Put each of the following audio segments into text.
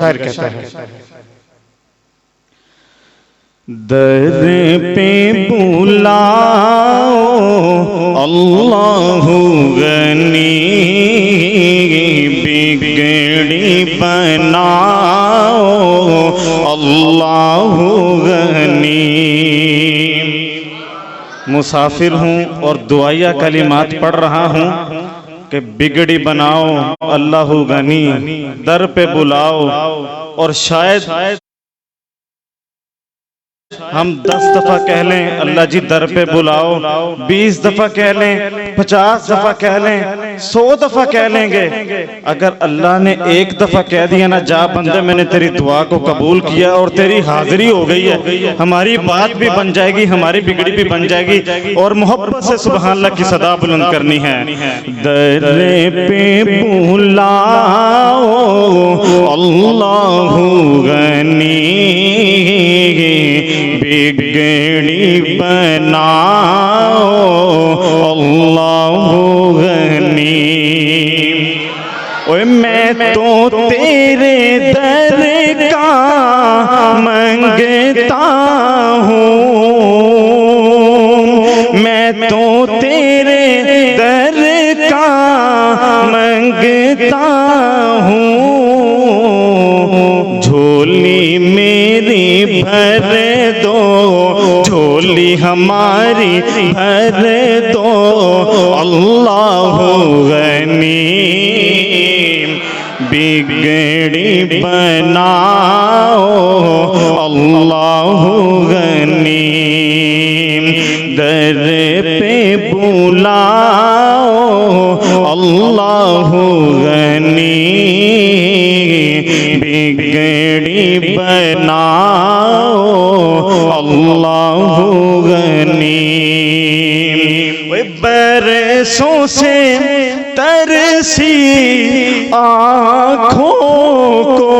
शायर कहता है, दर पे बुलाओ अल्लाहु गनी, बिगड़ी बनाओ अल्लाहु गनी। मुसाफिर हूँ और दुआया कलिमात पढ़ रहा हूँ कि बिगड़ी बनाओ अल्लाहु गनी, दर पे बुलाओ। और शायद हम 10 दफा कह लें अल्लाह जी दर पे बुलाओ, 20 दफा कह लें, 50 दफा कह लें, 100 दफा कह लेंगे। अगर अल्लाह ने एक दफा कह दिया ना, जा बंदे मैंने तेरी दुआ को कबूल किया और तेरी हाजिरी हो गई है, हमारी बात भी बन जाएगी, हमारी बिगड़ी भी बन जाएगी। और मोहब्बत से सुभान अल्लाह की सदा बुलंद करनी है, दर पे बुलाओ अल्लाहु गनी, बिगड़ी बनाओ अल्लाहु गनी। ओए मैं तो तेरे दर का मंगता हूँ, मैं तो तेरे दर का मंगता हूँ, झोली मेरी भर दो, झोली हमारी भर दो अल्लाहु गनी, बिगड़ी बनाओ अल्लाहु गनी, दर पे बुलाओ अल्लाहु गनी, बिगड़ी बनाओ अल्लाहु गनी। बरसों से तरसी आँखों को,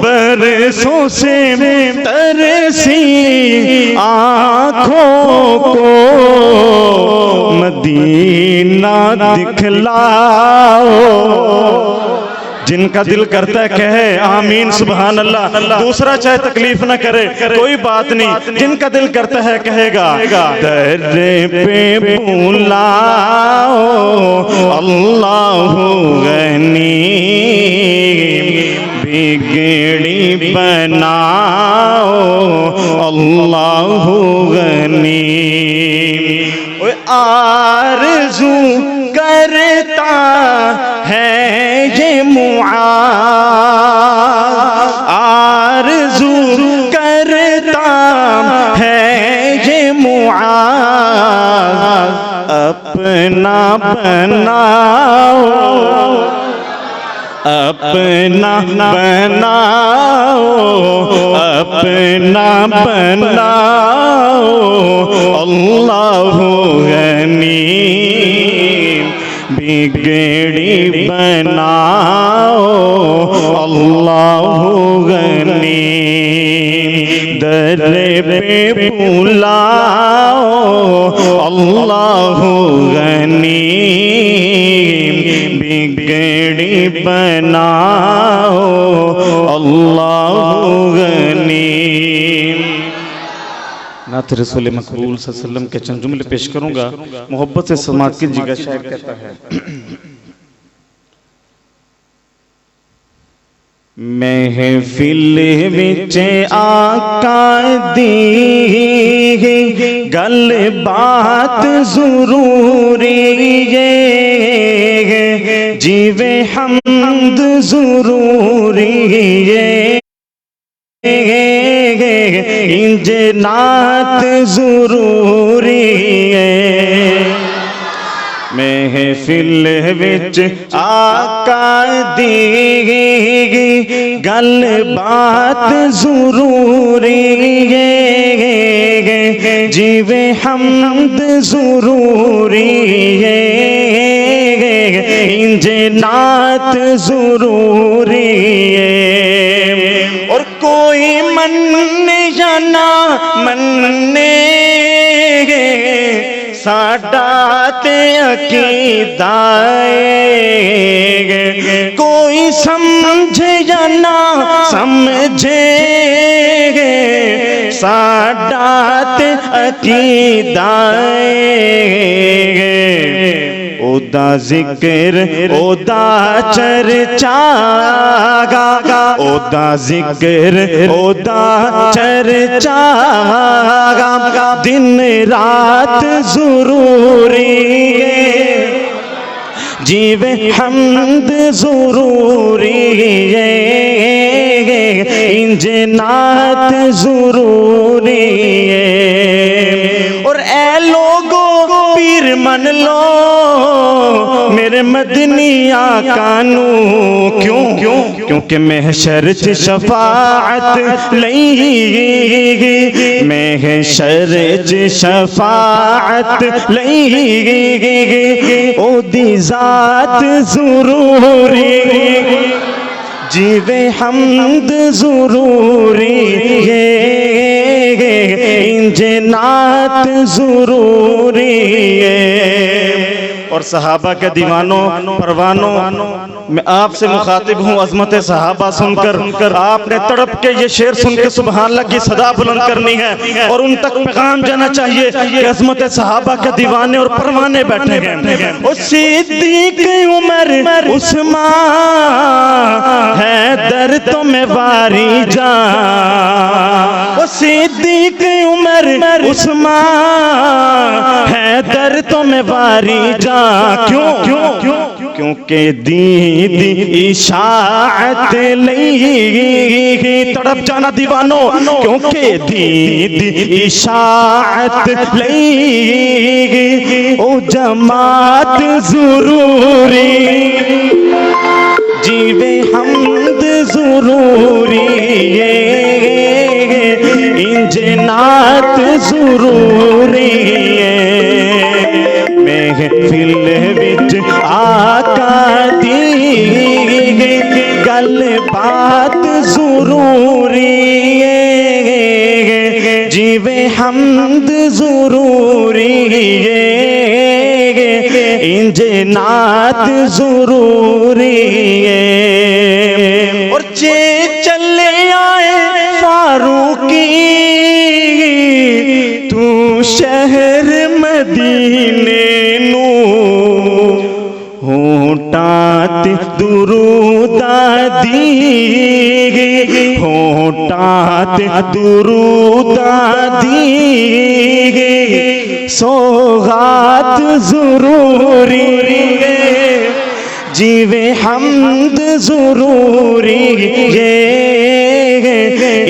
बरसों से तरसी आँखों को, मदीना दिखलाओ। जिनका दिल करता है कहे आमीन सुभान अल्लाह, दूसरा चाहे तकलीफ ना करे कोई बात नहीं, जिनका दिल करता है कहेगा। दर पे बुलाओ अल्लाहु गनी, बिगड़ी बनाओ अल्लाहु गनी। आरज़ू करता है ये मुआज़, आरज़ू करता है ये मुआज़, अपना बनाओ अपना बनाओ, अपना बनाओ अल्लाहु गनी, बिगड़ी बनाओ अल्लाहु गनी, दर पे बुलाओ अल्लाहु गनी, बिगड़ी बनाओ अल्लाहु गनी। नात रसूल मकबूल सल्लल्लाहु अलैहि वसल्लम के चंद जुमले पेश करूंगा, मोहब्बत से समात कीजिएगा। शायर कहता है, महफिल विच आका दी गल बात जरूरी है, जीवे हमद जरूरी है, इंज नात जरूरी है। महफिल विच आका दी गल बात जरूरी है, जीवे हमद जरूरी है, इंज नात जरूरी है। और कोई मन्ने या ना मन्ने साडा ते अकीदा है, कोई समझे या ना समझे साडात अकीदाए ओदा जिक्र ओदा चर्चा गा ओदा जिक्र ओदा चर्चा गा दिन रात जरूरी है जीवे हमद जरूरी है इंजनात जरूरी है। और ए लोगो पीर मन लो मेरे मदनी आका नू क्यों क्यों क्योंकि महशर च शफाअत लईगी महशर च शफाअत लईगी ओदी जात जरूरी जीवे हमद जरूरी है इंजनात जरूरी है। और सहाबा के दीवानों परवानों मैं आपसे मुखातिब हूँ अजमत सहाबा सुनकर आपने तड़प के ये शेर सुन के सुभान अल्लाह की सदा बुलंद करनी है और उन तक पैगाम जाना चाहिए कि अजमत सहाबा के दीवाने और परवाने बैठे हैं। उस सिद्दीक उमर उस्मान हैदर तो मैं वारी जा सिद्दीक उमर उस्मान हैदर तो मैं वारी जा क्यों क्यों क्यों क्योंकि दीदी इशाअत लईगी तड़प जाना दीवानों क्योंकि दीदी इशाअत लईगी ओ जमात जरूरी जीवे हमद जरूरी है इंजनात जरूरी है। महफिल विच आका दी गल बात जरूरी है जीवे हमद जरूरी है इंजनात जरूरी है। और जे चले आए फारूकी तू शहर मदीने नू होटात दुरूदा दी होटात दुरूदा दी सौगात जरूरी जीवे हमद जरूरी है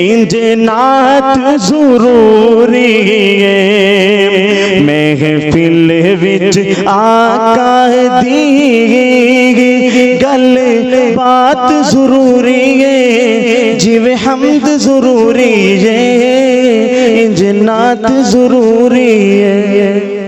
इंजनात जरूरी है। महफिल विच आका दी गल बात जरूरी है जीवे हमद जरूरी है इंजनात जरूरी है।